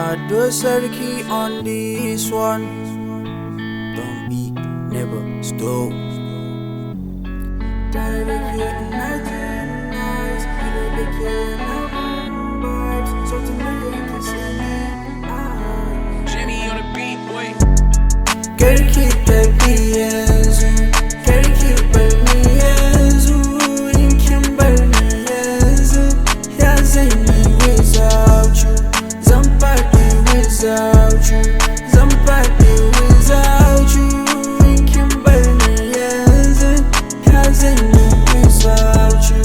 Ado sarki on this one. Don't be, never stop. Jimmy on the beat, boy. Karki tafi yanzun, karki bar ni yanzun, in kin bar ni yanzun, ya zan yi without you, zan faɗi without you, zan faɗi without you, in kin bar ni yanzun, ya zan yi without you.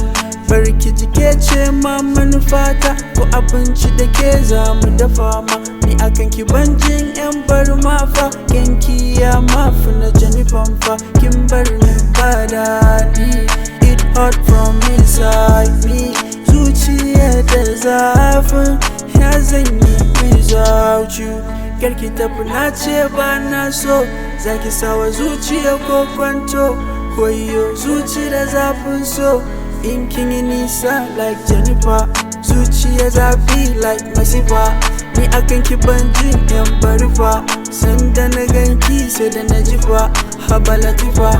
Bari ki ji ke ce ma manufata, ko abinci da ke za mu dafa ma, ni akan ki ban jin yan bar ma fa, yanki ya mafi na janifan fa, kin bar ni ba daɗi, it hot from inside me, zuciya da zafin ya zan yi without you. Karki tafi na ce ba na so, zaki sawa zuciya ko kwanto, koyo zuci da zafin so, in kin yi nisa like Jennifer, zuciya zafi like masifa, ni akan ki ban jin yan bari fa, sanda na ganki sai da na ji fa, haba latifa,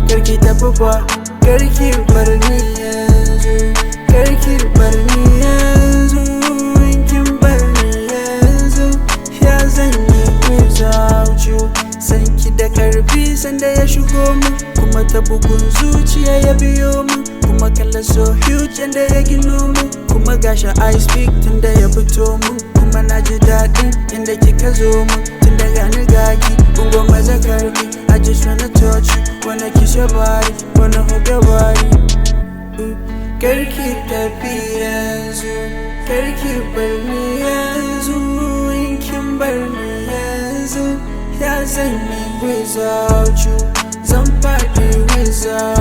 karki tafi fa, karki bar ni yanzu, karki bar ni yanzu, in kin bar ni yanzu, ya zan yi without you. Sanki da karfi sanda ya shigo min, kuma ta bugun zuciya ya biyo min, kuma kalla so huge yanda ya gino min, kuma gashi I speak tunda ya fito min, kuma na ji daɗin yanda kika zo min, tunda gani gaki ungo maza karki, I just wanna touch you, wanna kiss your body, wanna hug your body. Karki tafi yanzu, karki bar ni yanzu, in kin bar ni yanzu, ya zan yi without you, zan faɗi without